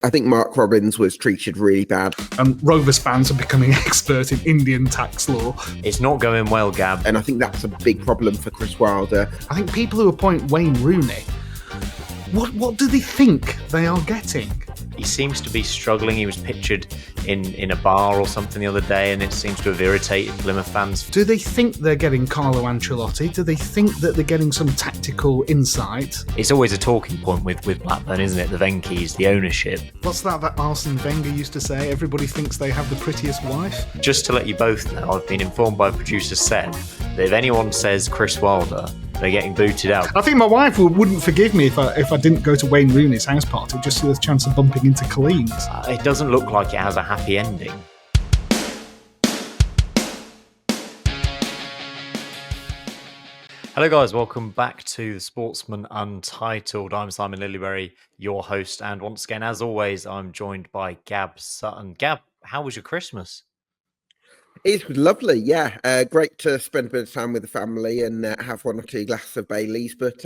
I think Mark Robbins was treated really bad. And Rovers fans are becoming expert in Indian tax law. It's not going well, Gab. And I think that's a big problem for Chris Wilder. I think people who appoint Wayne Rooney, what do they think they are getting? He seems to be struggling. He was pictured in a bar or something the other day, and it seems to have irritated Plymouth fans. Do they think they're getting Carlo Ancelotti? Do they think that they're getting some tactical insight? It's always a talking point with Blackburn, isn't it? The Venky's, the ownership. What's that Arsene Wenger used to say? Everybody thinks they have the prettiest wife? Just to let you both know, I've been informed by producer Seb that if anyone says Chris Wilder, they're getting booted out. I think my wife wouldn't forgive me if I didn't go to Wayne Rooney's house party just with a chance of bumping into Colleen's. It doesn't look like it has a happy ending. Hello guys, welcome back to the Sportsman Untitled. I'm Simon Lillibury, your host, and once again, as always, I'm joined by Gab Sutton. Gab, how was your Christmas? It was lovely, yeah. Great to spend a bit of time with the family and have one or two glasses of Baileys, but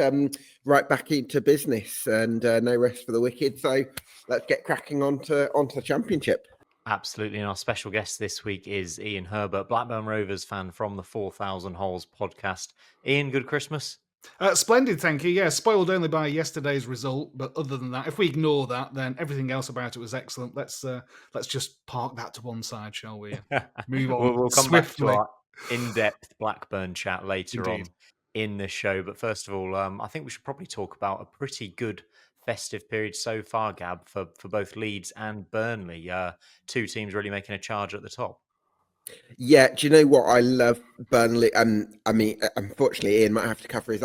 right back into business and no rest for the wicked. So let's get cracking onto the championship. Absolutely, and our special guest this week is Ian Herbert, Blackburn Rovers fan from the 4,000 Holes podcast. Ian, good Christmas? Splendid, thank you. Yeah, spoiled only by yesterday's result, but other than that, if we ignore that, then everything else about it was excellent. Let's just park that to one side, shall we? Move on. We'll come swiftly. back to our in-depth Blackburn chat later Indeed. on in the show. But first of all, I think we should probably talk about a pretty good festive period so far, Gab, for both Leeds and Burnley. Two teams really making a charge at the top. Yeah, do you know what? I love Burnley. I mean, unfortunately, Ian might have to cover his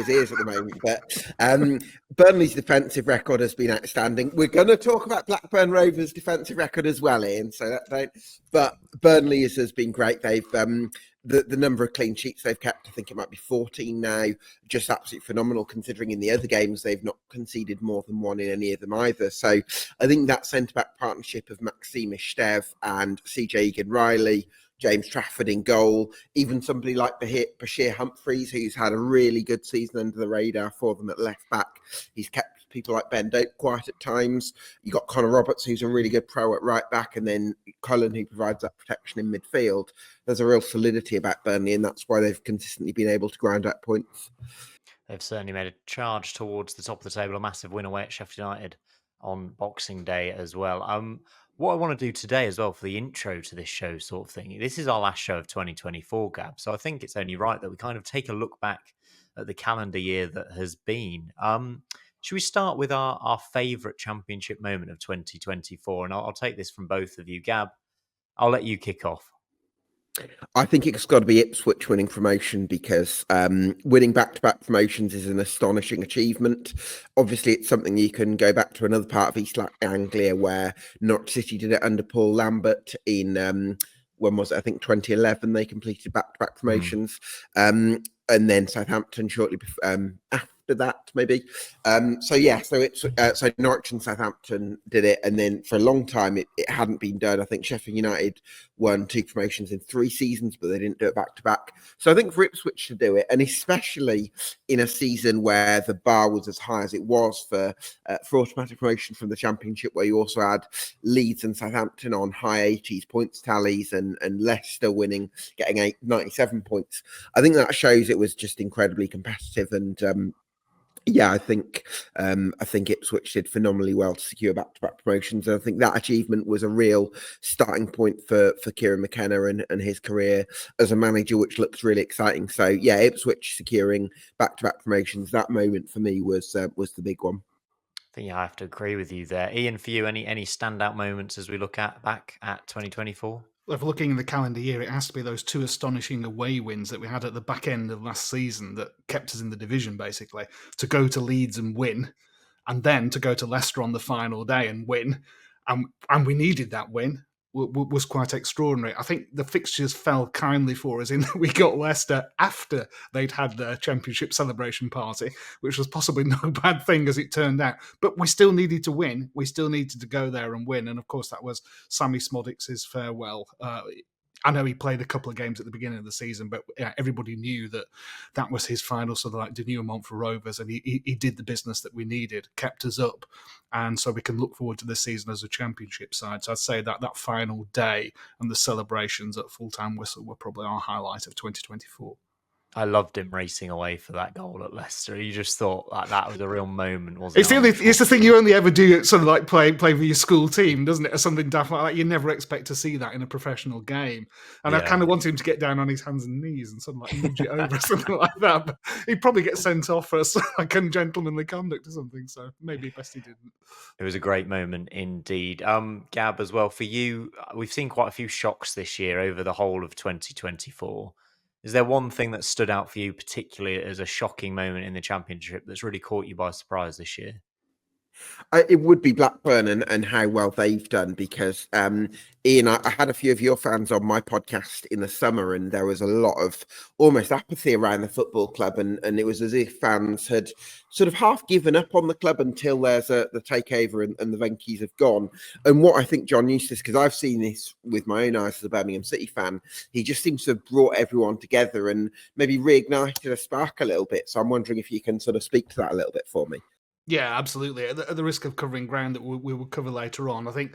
ears at the moment. But Burnley's defensive record has been outstanding. We're going to talk about Blackburn Rovers' defensive record as well, Ian. So that don't. But Burnley has been great. They've the number of clean sheets they've kept, I think it might be 14 now, just absolutely phenomenal considering in the other games they've not conceded more than one in any of them either. So I think that centre-back partnership of Maxime Stev and CJ Egan-Riley, James Trafford in goal, even somebody like Bashir Humphreys, who's had a really good season under the radar for them at left back. He's kept people like Ben Doak quiet at times. You got Connor Roberts, who's a really good pro at right back, and then Cullen, who provides that protection in midfield. There's a real solidity about Burnley, and that's why they've consistently been able to grind out points. They've certainly made a charge towards the top of the table, a massive win away at Sheffield United on Boxing Day as well. What I want to do today as well for the intro to this show sort of thing, this is our last show of 2024, Gab, so I think it's only right that we kind of take a look back at the calendar year that has been. Should we start with our favourite championship moment of 2024? And I'll take this from both of you. Gab, I'll let you kick off. I think it's got to be Ipswich winning promotion because winning back-to-back promotions is an astonishing achievement. Obviously, it's something you can go back to another part of East Anglia where Norwich City did it under Paul Lambert in, when was it? I think 2011, they completed back-to-back promotions. And then Southampton shortly after that, maybe. So Norwich and Southampton did it, and then for a long time it hadn't been done. I think Sheffield United won 2 promotions in 3 seasons, but they didn't do it back to back. So I think for Ipswich to do it, and especially in a season where the bar was as high as it was for automatic promotion from the Championship, where you also had Leeds and Southampton on high 80s points tallies, and Leicester winning, getting 97 points. I think that shows it was just incredibly competitive, and I think Ipswich did phenomenally well to secure back-to-back promotions. And I think that achievement was a real starting point for Kieran McKenna and his career as a manager, which looks really exciting. So, yeah, Ipswich securing back-to-back promotions, that moment for me was the big one. I think I have to agree with you there. Ian, for you, any standout moments as we look back at 2024? If looking in the calendar year, it has to be those 2 astonishing away wins that we had at the back end of last season that kept us in the division, basically. To go to Leeds and win, and then to go to Leicester on the final day and win. And we needed that win. Was quite extraordinary. I think the fixtures fell kindly for us in that we got Leicester after they'd had their championship celebration party, which was possibly no bad thing as it turned out. But we still needed to win. We still needed to go there and win. And of course, that was Sammy Smodics's farewell. I know he played a couple of games at the beginning of the season, but everybody knew that was his final sort of like denouement for Rovers, and he did the business that we needed, kept us up, and so we can look forward to this season as a championship side. So I'd say that final day and the celebrations at full-time whistle were probably our highlight of 2024. I loved him racing away for that goal at Leicester. You just thought that was a real moment, wasn't it? It's the thing you only ever do, sort of like play for your school team, doesn't it? Or something daft like that. You never expect to see that in a professional game. And I kind of wanted him to get down on his hands and knees and sort of like nudge it over or something like that. But he'd probably get sent off for like ungentlemanly conduct or something. So maybe best he didn't. It was a great moment indeed. Gab, as well, for you, we've seen quite a few shocks this year over the whole of 2024. Is there one thing that stood out for you particularly as a shocking moment in the Championship that's really caught you by surprise this year? It would be Blackburn and how well they've done, because Ian, I had a few of your fans on my podcast in the summer, and there was a lot of almost apathy around the football club, and it was as if fans had sort of half given up on the club until there's the takeover and the Venkies have gone. And what I think John Eustace, because I've seen this with my own eyes as a Birmingham City fan, he just seems to have brought everyone together and maybe reignited a spark a little bit. So I'm wondering if you can sort of speak to that a little bit for me. Yeah, absolutely. At the risk of covering ground that we will cover later on, I think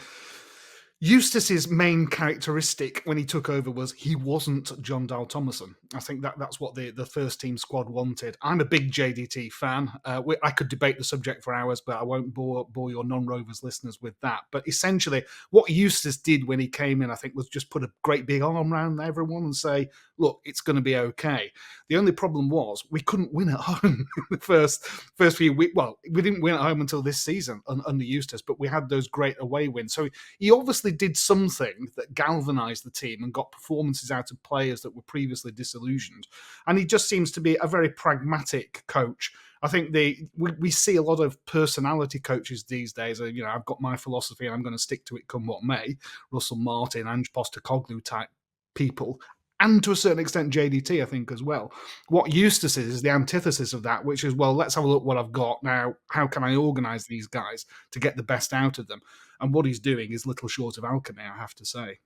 Eustace's main characteristic when he took over was he wasn't John Dal Thomason. I think that's what the first team squad wanted. I'm a big JDT fan. I could debate the subject for hours, but I won't bore your non-Rovers listeners with that. But essentially, what Eustace did when he came in, I think, was just put a great big arm around everyone and say, look, it's going to be okay. The only problem was we couldn't win at home in the first few weeks. Well, we didn't win at home until this season under Eustace, but we had those great away wins. So he obviously did something that galvanised the team and got performances out of players that were previously disillusioned. And he just seems to be a very pragmatic coach. I think we see a lot of personality coaches these days. I've got my philosophy and I'm going to stick to it come what may. Russell Martin, Ange Postecoglou type people. And to a certain extent, JDT, I think, as well. What Eustace is the antithesis of that, which is, well, let's have a look what I've got now. How can I organise these guys to get the best out of them? And what he's doing is little short of alchemy, I have to say.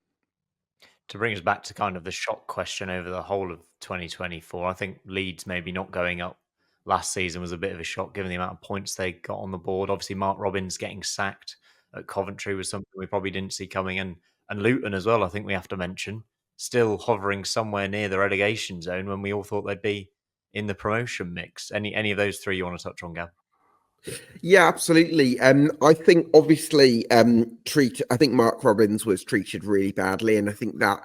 To bring us back to kind of the shock question over the whole of 2024, I think Leeds maybe not going up last season was a bit of a shock given the amount of points they got on the board. Obviously, Mark Robins getting sacked at Coventry was something we probably didn't see coming. And Luton as well, I think we have to mention, still hovering somewhere near the relegation zone when we all thought they'd be in the promotion mix. Any of those three you want to touch on, Gab? Yeah, absolutely. I think obviously I think Mark Robins was treated really badly, and I think that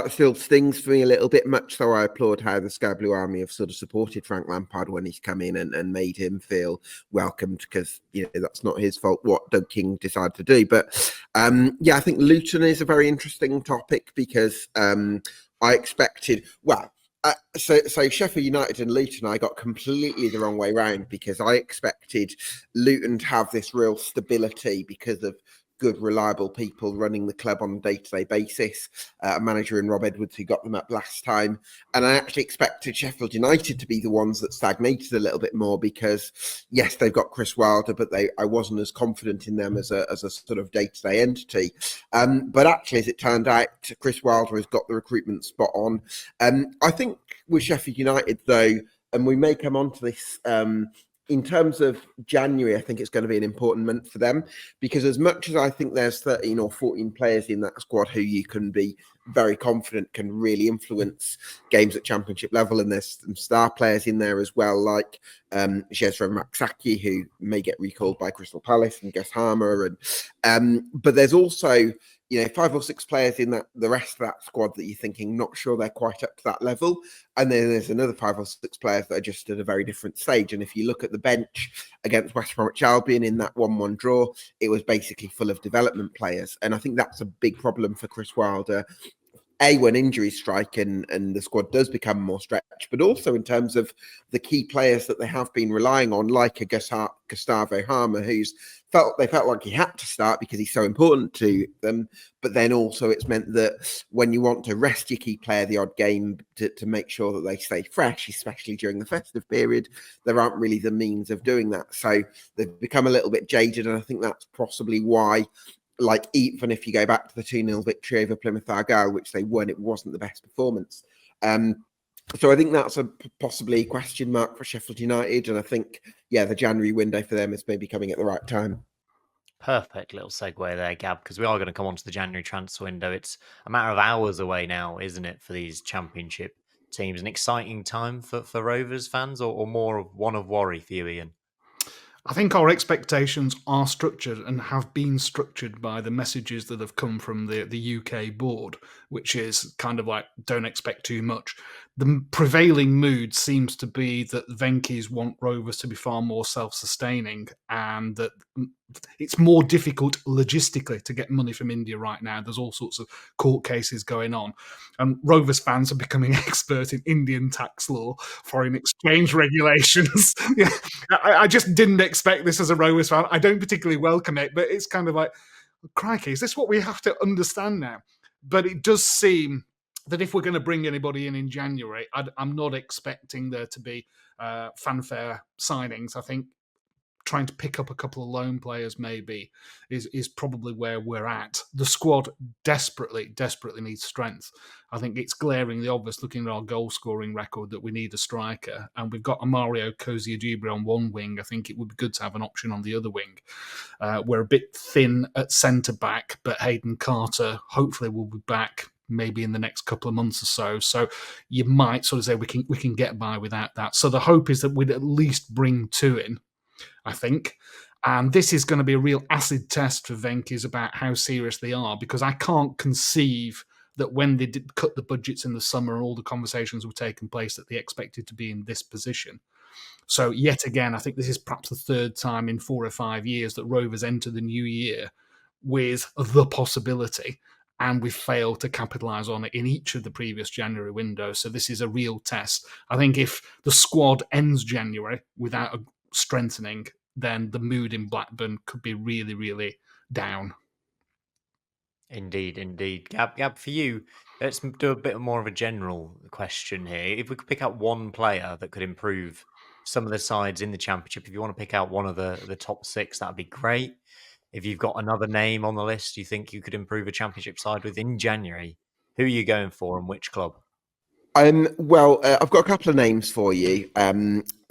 still stings for me a little bit, much so I applaud how the Sky Blue Army have sort of supported Frank Lampard when he's come in and made him feel welcomed, because that's not his fault what Doug King decided to do. But I think Luton is a very interesting topic, because I expected, so Sheffield United and Luton, I got completely the wrong way round, because I expected Luton to have this real stability because of good, reliable people running the club on a day-to-day basis. A manager in Rob Edwards who got them up last time. And I actually expected Sheffield United to be the ones that stagnated a little bit more, because, yes, they've got Chris Wilder, but I wasn't as confident in them as a sort of day-to-day entity. But actually, as it turned out, Chris Wilder has got the recruitment spot on. I think with Sheffield United, though, and we may come on to this, in terms of January, I think it's going to be an important month for them, because as much as I think there's 13 or 14 players in that squad who you can be very confident can really influence games at championship level, and there's some star players in there as well, like Jezra Maksaki, who may get recalled by Crystal Palace, and Gus Harmer, but there's also 5 or 6 players in the rest of that squad that you're thinking not sure they're quite up to that level, and then there's another 5 or 6 players that are just at a very different stage. And if you look at the bench against West Bromwich Albion in that 1-1 draw, it was basically full of development players, and I think that's a big problem for Chris Wilder. When injuries strike and the squad does become more stretched, but also in terms of the key players that they have been relying on, like a Gustavo Harmer, they felt like he had to start because he's so important to them. But then also it's meant that when you want to rest your key player the odd game to make sure that they stay fresh, especially during the festive period, there aren't really the means of doing that. So they've become a little bit jaded, and I think that's possibly why like even if you go back to the 2-0 victory over Plymouth Argyle, which they won, it wasn't the best performance. So I think that's a possibly question mark for Sheffield United. And I think, the January window for them is maybe coming at the right time. Perfect little segue there, Gab, because we are going to come on to the January transfer window. It's a matter of hours away now, isn't it, for these championship teams? An exciting time for Rovers fans, or more of one of worry for you, Ian? I think our expectations are structured and have been structured by the messages that have come from the UK board, which is kind of like, don't expect too much. The prevailing mood seems to be that Venky's want Rovers to be far more self-sustaining, and that it's more difficult logistically to get money from India right now. There's all sorts of court cases going on. And Rovers fans are becoming expert in Indian tax law, foreign exchange regulations. I just didn't expect this as a Rovers fan. I don't particularly welcome it, but it's kind of like, crikey, is this what we have to understand now? But it does seem that if we're going to bring anybody in January, I'm not expecting there to be fanfare signings. I think trying to pick up a couple of loan players maybe is probably where we're at. The squad desperately needs strength. I think it's glaringly obvious looking at our goal scoring record that we need a striker, and we've got a Mario Gabriel on one wing. I think it would be good to have an option on the other wing. We're a bit thin at centre back, but Hayden Carter hopefully will be back maybe in the next couple of months or so. So you might sort of say we can get by without that. So the hope is that we'd at least bring two in, I think. And this is going to be a real acid test for Venky's about how serious they are, because I can't conceive that when they did cut the budgets in the summer and all the conversations were taking place that they expected to be in this position. So yet again, I think this is perhaps the third time in 4 or 5 years that Rovers enter the new year with the possibility, and we've failed to capitalise on it in each of the previous January windows. So this is a real test. I think if the squad ends January without a strengthening, then the mood in Blackburn could be really, really down. Indeed. Gab, for you, let's do a bit more of a general question here. If we could pick out one player that could improve some of the sides in the Championship, if you want to pick out one of the top 6, that'd be great. If you've got another name on the list you think you could improve a Championship side with in January, who are you going for and which club? Well, I've got a couple of names for you,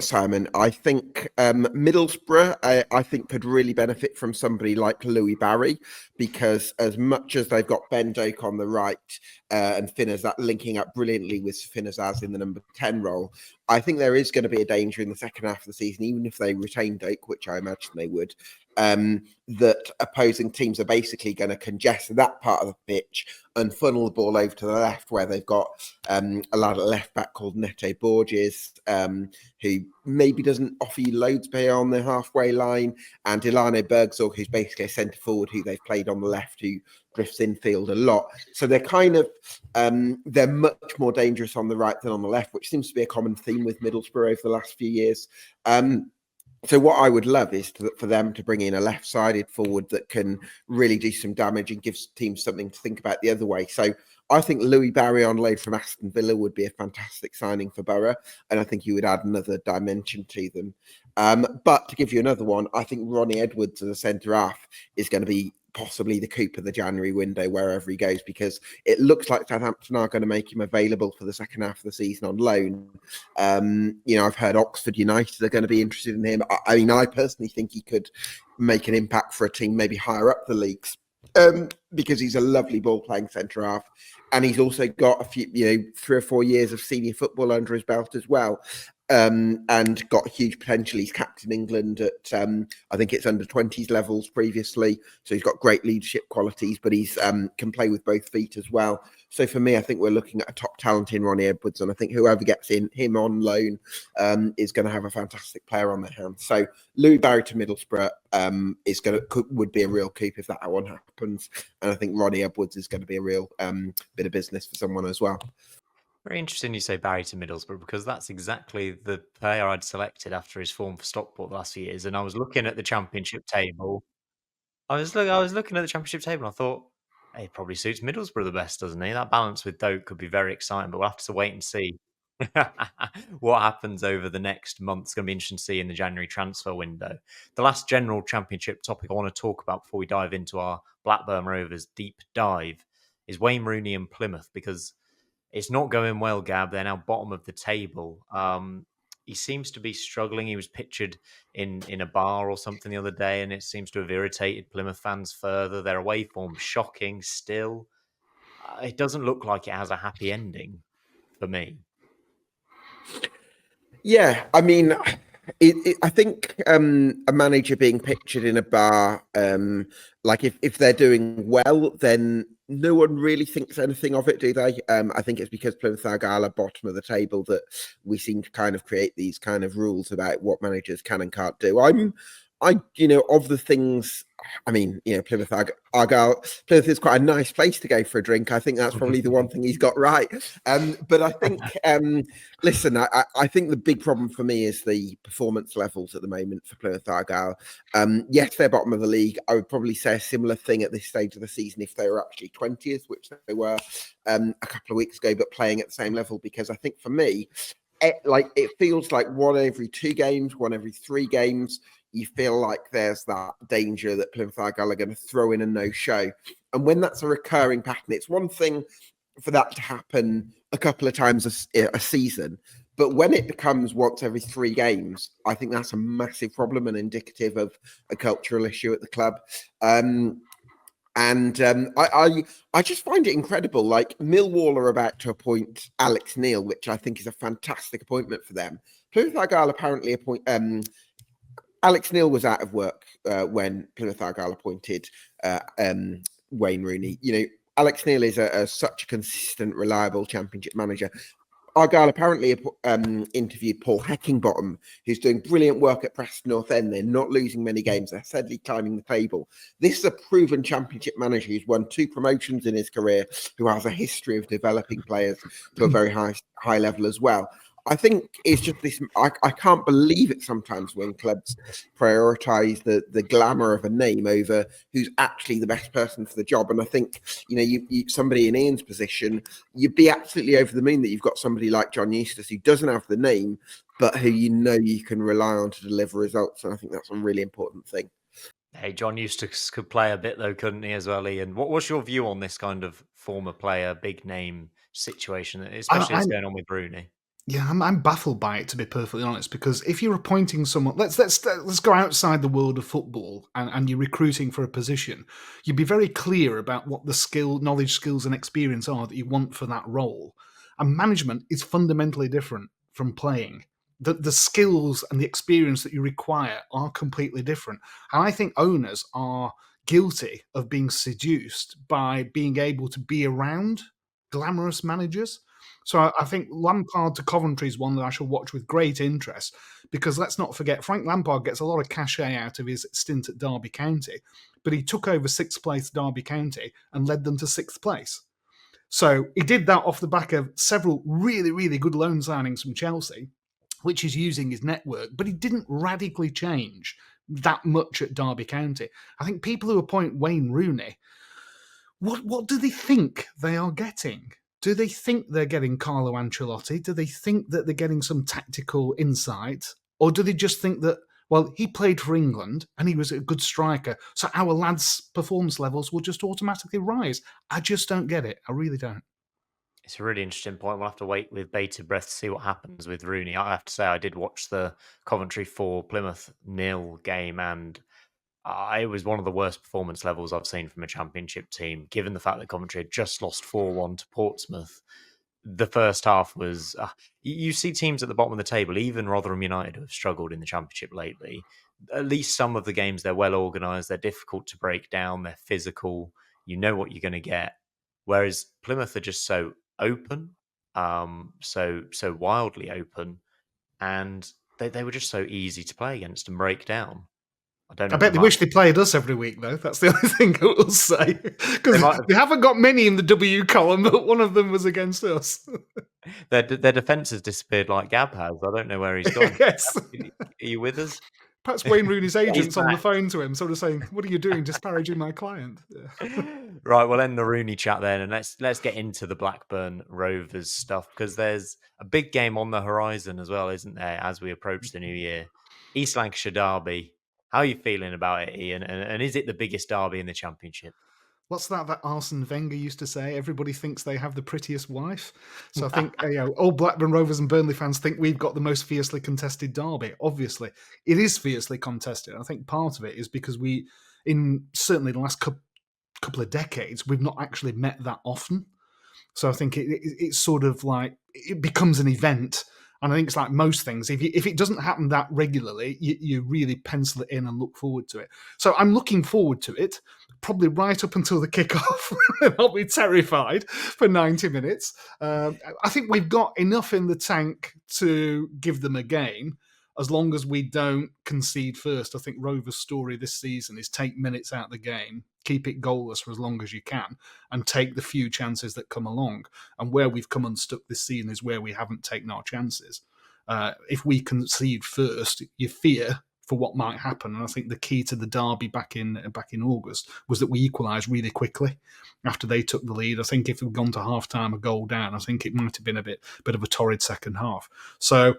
Simon. I think Middlesbrough, I think, could really benefit from somebody like Louis Barry, because as much as they've got Ben Doak on the right and Finners that linking up brilliantly with Finners as in the number 10 role, I think there is going to be a danger in the second half of the season, even if they retain Doak, which I imagine they would, that opposing teams are basically going to congest that part of the pitch and funnel the ball over to the left, where they've got a lad at left back called Neto Borges, who maybe doesn't offer you loads on the halfway line, and Ilano Bergzorg, who's basically a centre forward who they've played on the left, who drifts infield a lot. So they're kind of they're much more dangerous on the right than on the left, which seems to be a common theme with Middlesbrough over the last few years. So what I would love is for them to bring in a left-sided forward that can really do some damage and gives teams something to think about the other way. So I think Louis Barry on loan from Aston Villa would be a fantastic signing for Borough, and I think you would add another dimension to them. But to give you another one, I think Ronnie Edwards as a centre-half is going to be possibly the coup of the January window wherever he goes, because it looks like Southampton are going to make him available for the second half of the season on loan. I've heard Oxford United are going to be interested in him. I mean, I personally think he could make an impact for a team maybe higher up the leagues, because he's a lovely ball-playing centre-half, and he's also got a few, 3 or 4 years of senior football under his belt as well. And got huge potential. He's captain England at I think it's under 20s levels previously, so he's got great leadership qualities, but he's can play with both feet as well. So for me, I think we're looking at a top talent in Ronnie Edwards, and I think whoever gets him on loan is going to have a fantastic player on their hands. So Louis Barry to Middlesbrough would be a real coup if that one happens, and I think Ronnie Edwards is going to be a real bit of business for someone as well. Very interesting you say Barry to Middlesbrough, because that's exactly the player I'd selected after his form for Stockport the last few years. And I was looking at the Championship table. I was looking at the Championship table, and I thought, hey, he probably suits Middlesbrough the best, doesn't he? That balance with Doak could be very exciting, but we'll have to wait and see. What happens over the next month is going to be interesting to see in the January transfer window. The last general championship topic I want to talk about before we dive into our Blackburn Rovers deep dive is Wayne Rooney and Plymouth, because it's not going well, Gab. They're now bottom of the table. He seems to be struggling. He was pictured in a bar or something the other day, and it seems to have irritated Plymouth fans further. Their away form shocking still. It doesn't look like it has a happy ending for me. Yeah, I mean, I think a manager being pictured in a bar, like if they're doing well, then no one really thinks anything of it, do they? I think it's because Plymouth Argyle are bottom of the table that we seem to kind of create these kind of rules about what managers can and can't do. Of the things, I mean, Plymouth Argyle, Plymouth is quite a nice place to go for a drink. I think that's probably the one thing he's got right. But I think, listen, I think the big problem for me is the performance levels at the moment for Plymouth Argyle. Yes, they're bottom of the league. I would probably say a similar thing at this stage of the season if they were actually 20th, which they were a couple of weeks ago, but playing at the same level. Because I think for me, it feels like 1 every 2 games, 1 every 3 games, you feel like there's that danger that Plymouth Argyle are going to throw in a no-show. And when that's a recurring pattern, it's one thing for that to happen a couple of times a season. But when it becomes once every 3 games, I think that's a massive problem and indicative of a cultural issue at the club. I just find it incredible. Like, Millwall are about to appoint Alex Neil, which I think is a fantastic appointment for them. Plymouth Argyle apparently appoint Alex Neil was out of work when Plymouth Argyle appointed Wayne Rooney. Alex Neil is such a consistent, reliable Championship manager. Argyle apparently interviewed Paul Heckingbottom, who's doing brilliant work at Preston North End. They're not losing many games. They're steadily climbing the table. This is a proven Championship manager who's won 2 promotions in his career, who has a history of developing players to a very high level as well. I think it's just this. I can't believe it sometimes when clubs prioritise the glamour of a name over who's actually the best person for the job. And I think you somebody in Ian's position, you'd be absolutely over the moon that you've got somebody like John Eustace who doesn't have the name, but who you can rely on to deliver results. And I think that's a really important thing. Hey, John Eustace could play a bit though, couldn't he, as well, Ian? What's your view on this kind of former player, big name situation, especially what's going on with Rooney? Yeah, I'm baffled by it, to be perfectly honest, because if you're appointing someone, let's go outside the world of football and you're recruiting for a position, you'd be very clear about what the knowledge, skills, and experience are that you want for that role. And management is fundamentally different from playing. The skills and the experience that you require are completely different. And I think owners are guilty of being seduced by being able to be around glamorous managers. So I think Lampard to Coventry is one that I shall watch with great interest, because let's not forget, Frank Lampard gets a lot of cachet out of his stint at Derby County, but he took over 6th place Derby County and led them to 6th place. So he did that off the back of several really, really good loan signings from Chelsea, which he's using his network, but he didn't radically change that much at Derby County. I think people who appoint Wayne Rooney, what do they think they are getting? Do they think they're getting Carlo Ancelotti? Do they think that they're getting some tactical insight? Or do they just think that, well, he played for England and he was a good striker, so our lads' performance levels will just automatically rise? I just don't get it. I really don't. It's a really interesting point. We'll have to wait with bated breath to see what happens with Rooney. I have to say, I did watch the Coventry 4 Plymouth 0 game, and it was one of the worst performance levels I've seen from a Championship team, given the fact that Coventry had just lost 4-1 to Portsmouth. The first half was... you see teams at the bottom of the table, even Rotherham United, who have struggled in the Championship lately. At least some of the games, they're well organised, they're difficult to break down, they're physical, you know what you're going to get. Whereas Plymouth are just so open, so wildly open, and they were just so easy to play against and break down. I bet they wish they played us every week, though. That's the only thing I will say. Because they haven't got many in the W column, but one of them was against us. Their defence has disappeared like Gab has. I don't know where he's gone. Yes. Are you with us? Perhaps Wayne Rooney's agent's on the back. phone to him, sort of saying, "What are you doing, disparaging my client?" Yeah. Right, we'll end the Rooney chat then, and let's get into the Blackburn Rovers stuff, because there's a big game on the horizon as well, isn't there, as we approach the new year? East Lancashire Derby. How are you feeling about it, Ian? And is it the biggest derby in the Championship? What's that Arsene Wenger used to say? Everybody thinks they have the prettiest wife. So I think all Blackburn Rovers and Burnley fans think we've got the most fiercely contested derby. Obviously, it is fiercely contested. I think part of it is because certainly the last couple of decades, we've not actually met that often. So I think it's sort of like it becomes an event. And I think it's like most things. If it doesn't happen that regularly, you really pencil it in and look forward to it. So I'm looking forward to it, probably right up until the kickoff. I'll be terrified for 90 minutes. I think we've got enough in the tank to give them a game, as long as we don't concede first. I think Rovers' story this season is take minutes out of the game, keep it goalless for as long as you can, and take the few chances that come along. And where we've come unstuck this season is where we haven't taken our chances. If we concede first, you fear for what might happen. And I think the key to the derby back in August was that we equalised really quickly after they took the lead. I think if we'd gone to half-time a goal down, I think it might have been a bit of a torrid second half. So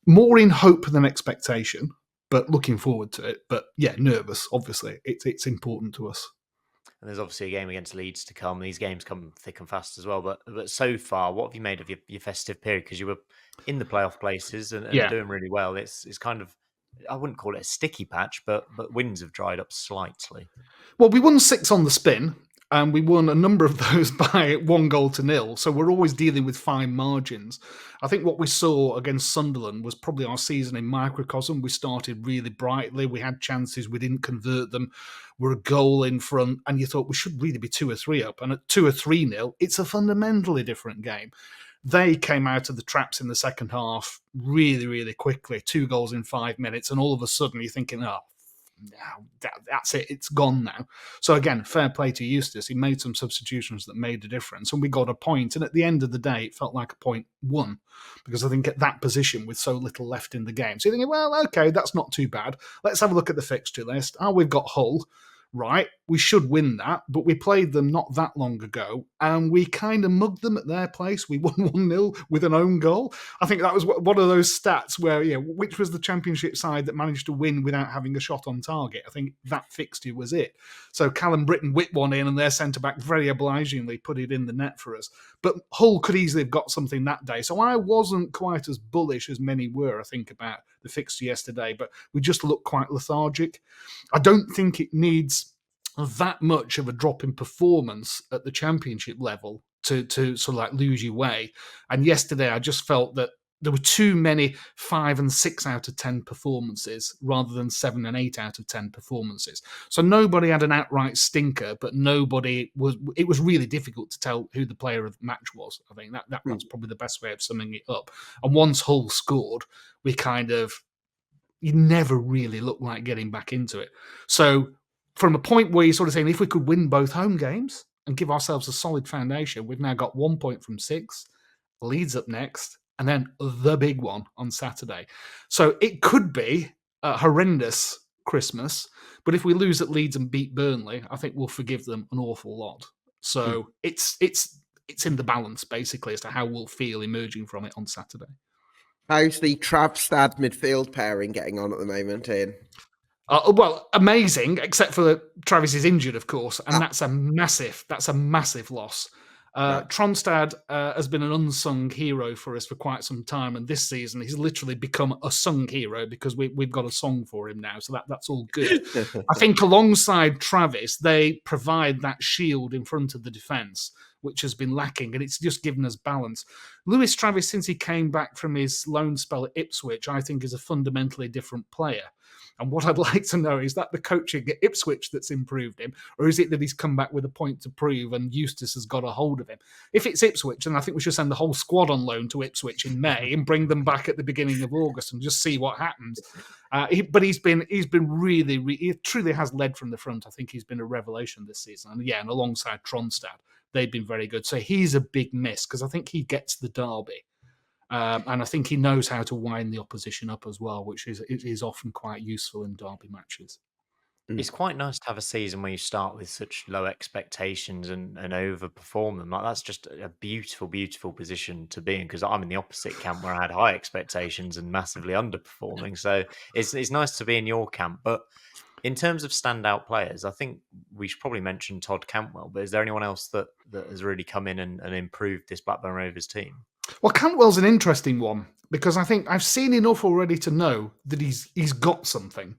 more in hope than expectation, but looking forward to it. But yeah, nervous, obviously. It's important to us. And there's obviously a game against Leeds to come. These games come thick and fast as well. But so far, what have you made of your festive period? Because you were in the playoff places and doing really well. It's kind of, I wouldn't call it a sticky patch, but wins have dried up slightly. Well, we won 6 on the spin, and we won a number of those by 1-0. So we're always dealing with fine margins. I think what we saw against Sunderland was probably our season in microcosm. We started really brightly. We had chances. We didn't convert them. We're a goal in front, and you thought we should really be 2 or 3 up. And at 2 or 3-0, it's a fundamentally different game. They came out of the traps in the second half really, really quickly. 2 goals in 5 minutes, and all of a sudden you're thinking, that's it, it's gone now. So again, fair play to Eustace. He made some substitutions that made a difference, and we got a point. And at the end of the day, it felt like a point won, because I think at that position, with so little left in the game, so you're thinking, well, okay, that's not too bad. Let's have a look at the fixture list. We've got Hull. Right, we should win that, but we played them not that long ago, and we kind of mugged them at their place. We won 1-0 with an own goal. I think that was one of those stats where, which was the Championship side that managed to win without having a shot on target. I think that fixture was it. So Callum Britton whipped one in, and their centre-back very obligingly put it in the net for us. But Hull could easily have got something that day. So I wasn't quite as bullish as many were, I think, about the fixture yesterday, but we just looked quite lethargic. I don't think it needs that much of a drop in performance at the Championship level to sort of like lose your way. And yesterday I just felt that there were too many 5 and 6 out of 10 performances rather than 7 and 8 out of 10 performances. So nobody had an outright stinker, but it was really difficult to tell who the player of the match was. I think that's probably the best way of summing it up. And once Hull scored, you never really looked like getting back into it. So from a point where you're sort of saying, if we could win both home games and give ourselves a solid foundation, we've now got 1 point from 6, Leeds up next, and then the big one on Saturday. So it could be a horrendous Christmas, but if we lose at Leeds and beat Burnley, I think we'll forgive them an awful lot. So it's in the balance, basically, as to how we'll feel emerging from it on Saturday. How's the Travstad midfield pairing getting on at the moment, Ian? Well, amazing, except for that Travis is injured, of course, and that's a massive loss. Tronstad has been an unsung hero for us for quite some time, and this season he's literally become a sung hero because we've got a song for him now, so that's all good. I think alongside Travis, they provide that shield in front of the defence, which has been lacking, and it's just given us balance. Lewis Travis, since he came back from his loan spell at Ipswich, I think is a fundamentally different player. And what I'd like to know is that the coaching at Ipswich that's improved him, or is it that he's come back with a point to prove and Eustace has got a hold of him? If it's Ipswich, then I think we should send the whole squad on loan to Ipswich in May and bring them back at the beginning of August and just see what happens. But he's been really, he truly has led from the front. I think he's been a revelation this season. And alongside Tronstad, they've been very good. So he's a big miss because I think he gets the derby. And I think he knows how to wind the opposition up as well, which is often quite useful in derby matches. It's quite nice to have a season where you start with such low expectations and overperform them. Like, that's just a beautiful, beautiful position to be in, because I'm in the opposite camp where I had high expectations and massively underperforming. So it's nice to be in your camp. But in terms of standout players, I think we should probably mention Todd Cwell. But is there anyone else that has really come in and improved this Blackburn Rovers team? Well, Cantwell's an interesting one, because I think I've seen enough already to know that he's got something.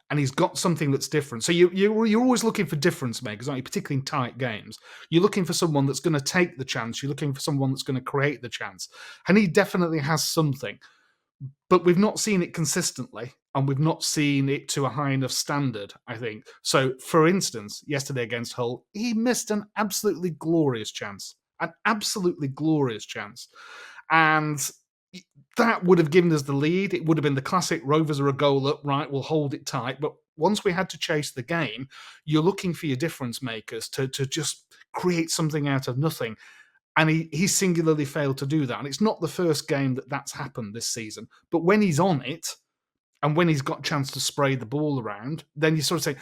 And he's got something that's different. So you're always looking for difference makers, aren't you? Particularly in tight games. You're looking for someone that's going to take the chance. You're looking for someone that's going to create the chance. And he definitely has something. But we've not seen it consistently, and we've not seen it to a high enough standard, I think. So, for instance, yesterday against Hull, he missed an absolutely glorious chance. An absolutely glorious chance. And that would have given us the lead. It would have been the classic Rovers are a goal up, right? We'll hold it tight. But once we had to chase the game, you're looking for your difference makers to just create something out of nothing. And he singularly failed to do that. And it's not the first game that's happened this season. But when he's on it, and when he's got a chance to spray the ball around, then you sort of say,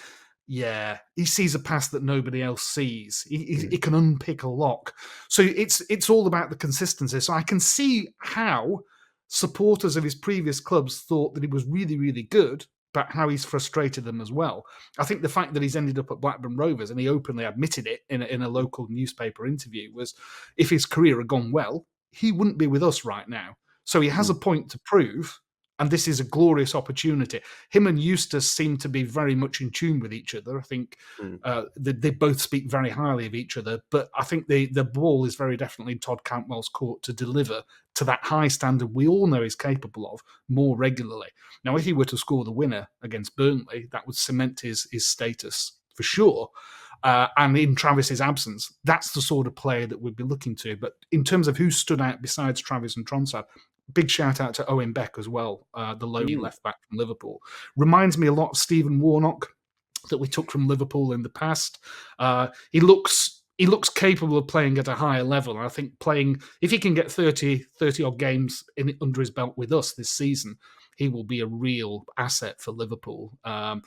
yeah, he sees a pass that nobody else sees. He can unpick a lock. So it's all about the consistency. So I can see how supporters of his previous clubs thought that he was really, really good, but how he's frustrated them as well. I think the fact that he's ended up at Blackburn Rovers, and he openly admitted it in a local newspaper interview, was if his career had gone well, he wouldn't be with us right now. So he has a point to prove, and this is a glorious opportunity. Him and Eustace seem to be very much in tune with each other. I think they both speak very highly of each other, but I think the ball is very definitely in Todd Cantwell's court to deliver to that high standard we all know he's capable of more regularly. Now, if he were to score the winner against Burnley, that would cement his status for sure. And in Travis's absence, that's the sort of player that we'd be looking to. But in terms of who stood out besides Travis and Tronsad, big shout out to Owen Beck as well, the lone left back from Liverpool. Reminds me a lot of Stephen Warnock that we took from Liverpool in the past. He looks capable of playing at a higher level. And I think if he can get 30 odd games under his belt with us this season, he will be a real asset for Liverpool. I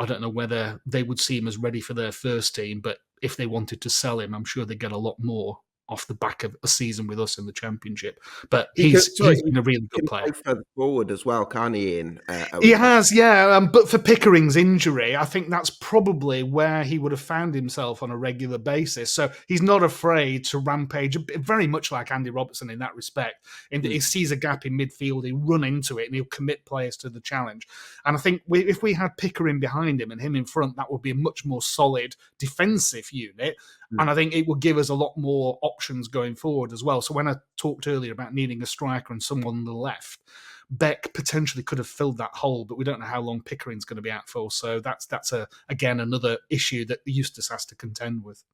don't know whether they would see him as ready for their first team, but if they wanted to sell him, I'm sure they'd get a lot more off the back of a season with us in the Championship. But he's been a really good player. He can play further forward as well, can't he, Ian? He has, yeah. But for Pickering's injury, I think that's probably where he would have found himself on a regular basis. So he's not afraid to rampage, very much like Andy Robertson in that respect. He sees a gap in midfield, he'll run into it, and he'll commit players to the challenge. And I think if we had Pickering behind him and him in front, that would be a much more solid defensive unit. And I think it would give us a lot more options going forward as well. So when I talked earlier about needing a striker and someone on the left, Beck potentially could have filled that hole, but we don't know how long Pickering's going to be out for. So that's again another issue that Eustace has to contend with.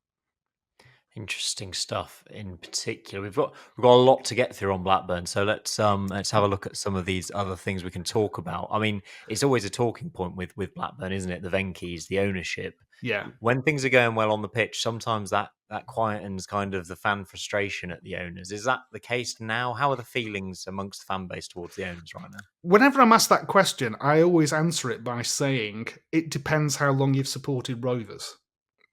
Interesting stuff. In particular, we've got a lot to get through on Blackburn, so let's have a look at some of these other things we can talk about. I mean, it's always a talking point with Blackburn, isn't it? The Venky's, the ownership. Yeah. When things are going well on the pitch, sometimes that quietens kind of the fan frustration at the owners. Is that the case now? How are the feelings amongst the fan base towards the owners right now? Whenever I'm asked that question, I always answer it by saying it depends how long you've supported Rovers,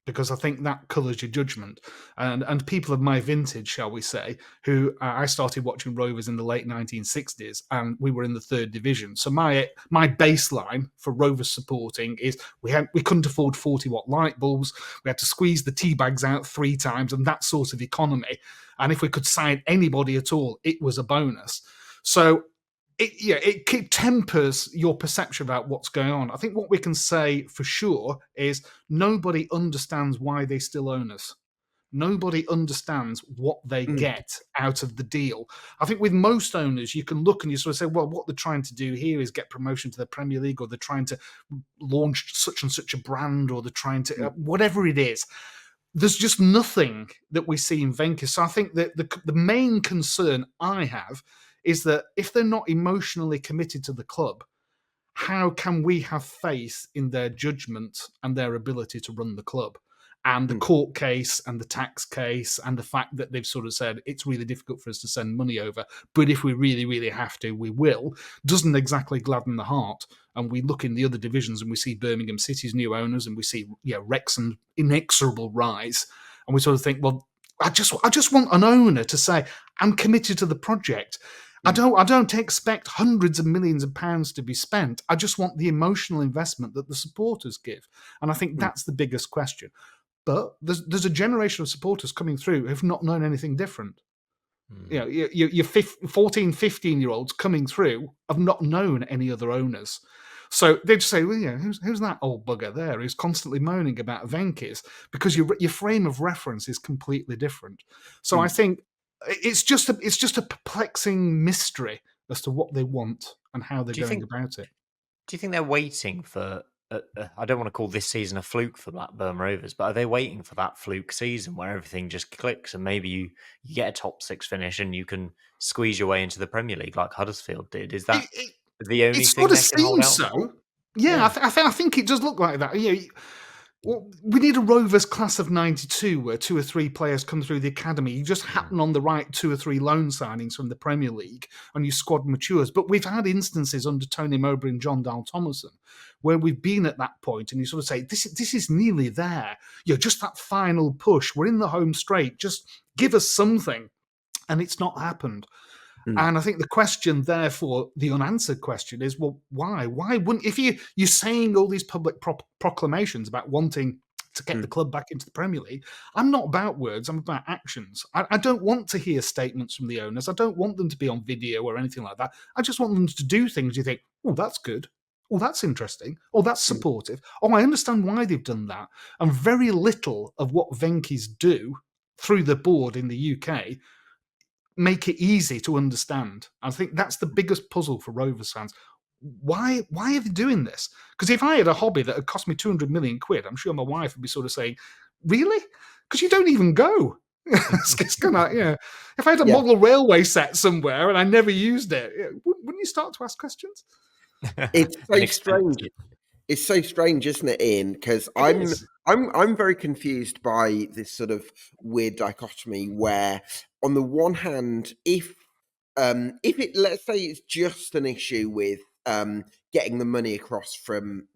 because I think that colours your judgment. And people of my vintage, shall we say, who I started watching Rovers in the late 1960s, and we were in the third division. So my baseline for Rovers supporting is we couldn't afford 40-watt light bulbs. We had to squeeze the tea bags out 3 times and that sort of economy. And if we could sign anybody at all, it was a bonus. So it tempers your perception about what's going on. I think what we can say for sure is nobody understands why they still own us. Nobody understands what they get out of the deal. I think with most owners, you can look and you sort of say, well, what they're trying to do here is get promotion to the Premier League, or they're trying to launch such and such a brand, or they're trying to, whatever it is. There's just nothing that we see in Venky. So I think that the main concern I have is that if they're not emotionally committed to the club, how can we have faith in their judgment and their ability to run the club? And the court case and the tax case and the fact that they've sort of said it's really difficult for us to send money over, but if we really, really have to, we will, doesn't exactly gladden the heart. And we look in the other divisions and we see Birmingham City's new owners and we see Wrexham's inexorable rise. And we sort of think, well, I just want an owner to say, I'm committed to the project. I don't expect hundreds of millions of pounds to be spent. I just want the emotional investment that the supporters give. And I think that's the biggest question. But there's a generation of supporters coming through who've not known anything different. Your 14, 15-year-olds coming through have not known any other owners. So they just say, well, who's that old bugger there who's constantly moaning about Venkis? Because your frame of reference is completely different. So I think it's just a perplexing mystery as to what they want and how they're going about it. Do you think they're waiting for? I don't want to call this season a fluke for Blackburn Rovers, but are they waiting for that fluke season where everything just clicks and maybe you get a top 6 finish and you can squeeze your way into the Premier League like Huddersfield did? Is that the only thing they can hold out for? Yeah. I think it does look like that. Well, we need a Rovers class of 92 where 2 or 3 players come through the academy. You just happen on the right 2 or 3 loan signings from the Premier League and your squad matures. But we've had instances under Tony Mowbray and John Dahl-Thomason where we've been at that point and you sort of say, this is nearly there. Just that final push. We're in the home straight. Just give us something. And it's not happened. And I think the question, therefore, the unanswered question is, well, why? Why wouldn't, if you're saying all these public proclamations about wanting to get the club back into the Premier League, I'm not about words, I'm about actions. I don't want to hear statements from the owners. I don't want them to be on video or anything like that. I just want them to do things you think, oh, that's good. Oh, that's interesting. Oh, that's supportive. Oh, I understand why they've done that. And very little of what Venkis do through the board in the UK make it easy to understand. I think that's the biggest puzzle for Rovers fans. Why are they doing this? Because if I had a hobby that had cost me 200 million quid, I'm sure my wife would be sort of saying, really? Because you don't even go. It's kind of, if I had a model railway set somewhere and I never used it, wouldn't you start to ask questions? It's so strange. It's so strange, isn't it, Ian? Because I'm very confused by this sort of weird dichotomy where, on the one hand, if it, let's say, it's just an issue with getting the money across from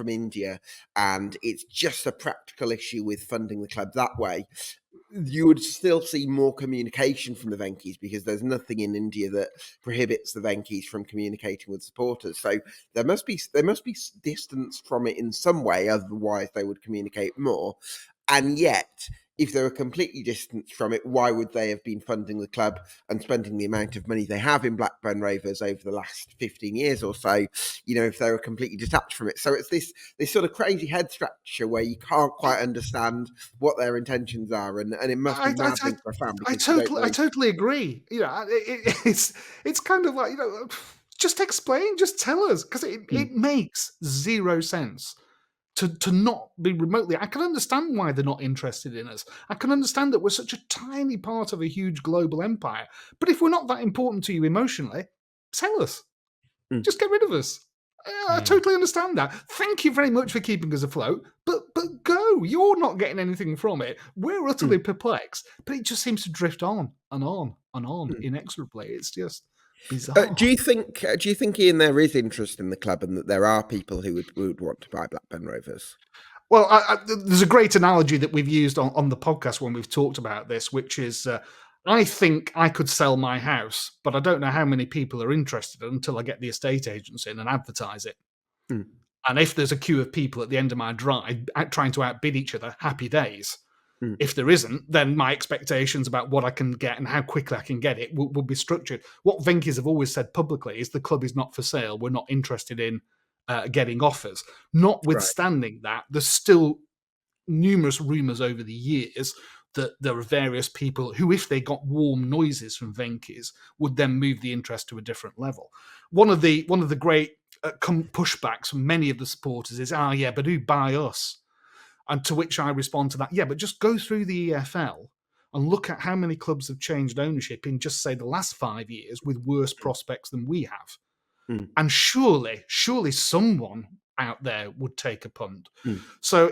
India, and it's just a practical issue with funding the club that way, you would still see more communication from the Venkis because there's nothing in India that prohibits the Venkis from communicating with supporters. So there must be distance from it in some way, otherwise they would communicate more. And yet, if they were completely distanced from it, why would they have been funding the club and spending the amount of money they have in Blackburn Rovers over the last 15 years or so, if they were completely detached from it? So it's this sort of crazy head scratcher where you can't quite understand what their intentions are, and it must be maddening for a fan. I totally agree. It's kind of like, just explain, just tell us, because it makes zero sense. To not be remotely, I can understand why they're not interested in us. I can understand that we're such a tiny part of a huge global empire. But if we're not that important to you emotionally, sell us. Just get rid of us. I totally understand that. Thank you very much for keeping us afloat, but go. You're not getting anything from it. We're utterly perplexed. But it just seems to drift on and on and on inexorably. It's just bizarre. Do you think, Ian, there is interest in the club and that there are people who would want to buy Blackburn Rovers? Well, there's a great analogy that we've used on the podcast when we've talked about this, which is I think I could sell my house, but I don't know how many people are interested until I get the estate agents in and advertise it. And if there's a queue of people at the end of my drive trying to outbid each other, happy days. If there isn't, then my expectations about what I can get and how quickly I can get it will be structured. What Venkis have always said publicly is the club is not for sale. We're not interested in getting offers. Notwithstanding that, there's still numerous rumours over the years that there are various people who, if they got warm noises from Venkis, would then move the interest to a different level. One of the great pushbacks from many of the supporters is, but who buy us? And to which I respond to that, but just go through the EFL and look at how many clubs have changed ownership in just, say, the last 5 years with worse prospects than we have. And surely someone out there would take a punt. So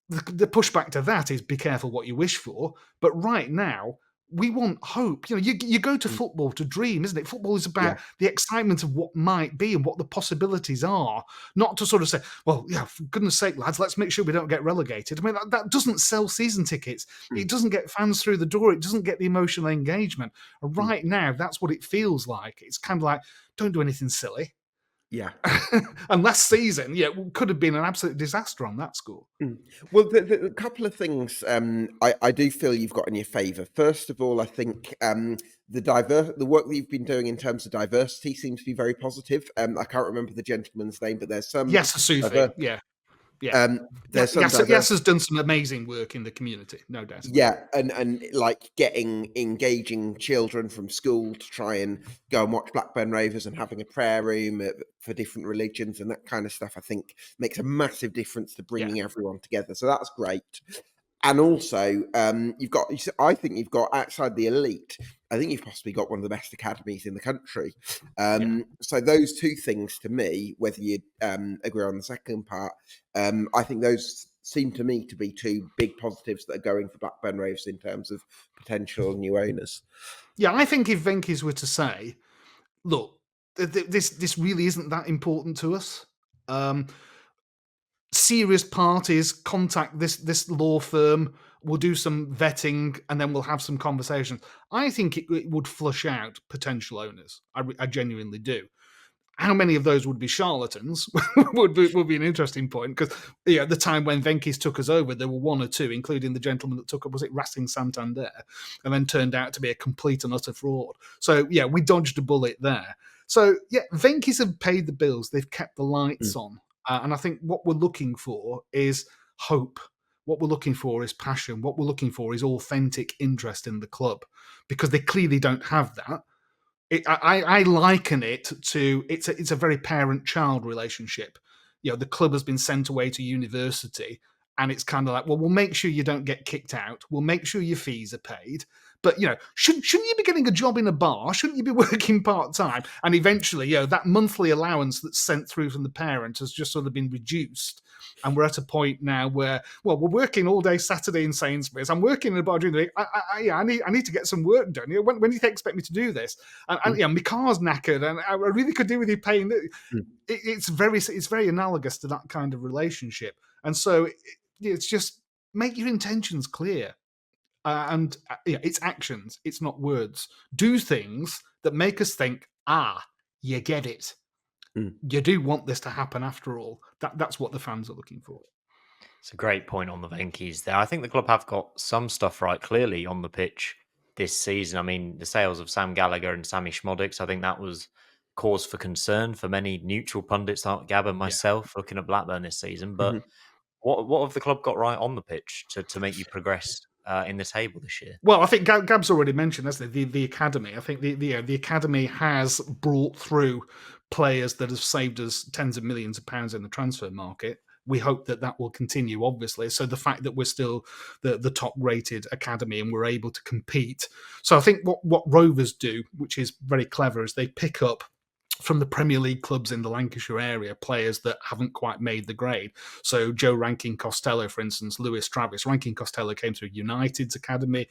the pushback to that is be careful what you wish for. But right now, we want hope. You go to football to dream, isn't it? Football is about the excitement of what might be and what the possibilities are, not to sort of say, well, yeah, for goodness sake, lads, let's make sure we don't get relegated. I mean, that doesn't sell season tickets. It doesn't get fans through the door. It doesn't get the emotional engagement. And right now, that's what it feels like. It's kind of like, don't do anything silly. Yeah. And last season, could have been an absolute disaster on that score. Well, the couple of things I do feel you've got in your favour. First of all, I think the work that you've been doing in terms of diversity seems to be very positive. I can't remember the gentleman's name, but there's some. Yes, Sufi. Yeah. There's some Yes has done some amazing work in the community, no doubt. Yeah, and like engaging children from school to try and go and watch Blackburn Rovers and having a prayer room for different religions and that kind of stuff, I think makes a massive difference to bringing everyone together. So that's great. And also, I think you've got outside the elite, I think you've possibly got one of the best academies in the country. So those two things to me, whether you agree on the second part, I think those seem to me to be two big positives that are going for Blackburn Rovers in terms of potential new owners. Yeah, I think if Venky's were to say, look, this really isn't that important to us. Serious parties contact this law firm, we'll do some vetting, and then we'll have some conversations. I think it would flush out potential owners. I genuinely do. How many of those would be charlatans would be an interesting point, because at the time when Venky's took us over, there were one or two, including the gentleman that took up, was it Racing Santander, and then turned out to be a complete and utter fraud. So we dodged a bullet there. So Venky's have paid the bills, they've kept the lights on. And I think what we're looking for is hope. What we're looking for is passion. What we're looking for is authentic interest in the club, because they clearly don't have that. I liken it to it's a very parent-child relationship. The club has been sent away to university, and it's kind of like, well, we'll make sure you don't get kicked out. We'll make sure your fees are paid. But shouldn't you be getting a job in a bar? Shouldn't you be working part-time? And eventually, that monthly allowance that's sent through from the parent has just sort of been reduced. And we're at a point now where, well, we're working all day Saturday in Sainsbury's. I'm working in a bar during the week. I need to get some work done. When do you expect me to do this? And my car's knackered, and I really could do with you paying. It's very analogous to that kind of relationship. And so it's just make your intentions clear. And it's actions, it's not words. Do things that make us think, you get it. You do want this to happen after all. That's what the fans are looking for. It's a great point on the Venky's there. I think the club have got some stuff right clearly on the pitch this season. I mean, the sales of Sam Gallagher and Sammy Schmodix, I think that was cause for concern for many neutral pundits like Gab and myself looking at Blackburn this season. But what have the club got right on the pitch to make you progress in the table this year? Well, I think Gab's already mentioned, hasn't he, the academy. I think the academy has brought through players that have saved us tens of millions of pounds in the transfer market. We hope that will continue, obviously. So the fact that we're still the top-rated academy and we're able to compete. So I think what Rovers do, which is very clever, is they pick up from the Premier League clubs in the Lancashire area, players that haven't quite made the grade. So Joe Rankin Costello, for instance, Lewis Travis. Rankin Costello came through United's academy.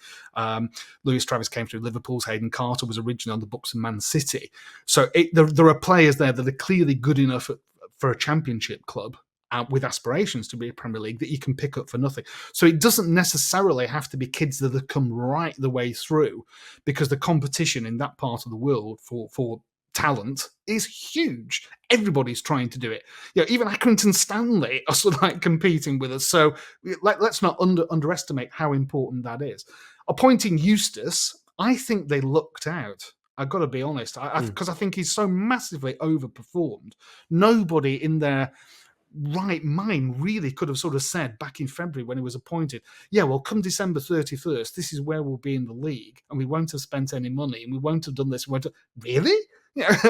Lewis Travis came through Liverpool's. Hayden Carter was originally on the books of Man City. So there are players there that are clearly good enough for a championship club with aspirations to be a Premier League that you can pick up for nothing. So it doesn't necessarily have to be kids that have come right the way through, because the competition in that part of the world for talent is huge. Everybody's trying to do it. Even Accrington Stanley are sort of like competing with us. So let's not underestimate how important that is. Appointing Eustace, I think they lucked out. I've got to be honest, because I think he's so massively overperformed. Nobody in their right mind really could have sort of said back in February when he was appointed, well, come December 31st, this is where we'll be in the league, and we won't have spent any money, and we won't have done this. Really?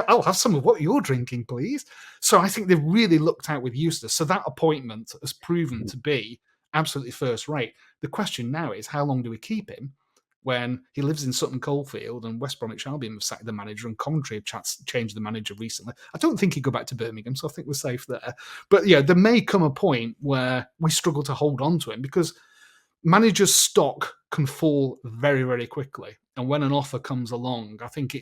I'll have some of what you're drinking, please. So I think they've really looked out with Eustace. So that appointment has proven to be absolutely first rate. The question now is, how long do we keep him? when he lives in Sutton Coldfield and West Bromwich Albion have sacked the manager and Coventry have changed the manager recently. I don't think he'd go back to Birmingham, so I think we're safe there. But yeah, there may come a point where we struggle to hold on to him because managers' stock can fall very, very quickly. And when an offer comes along, I think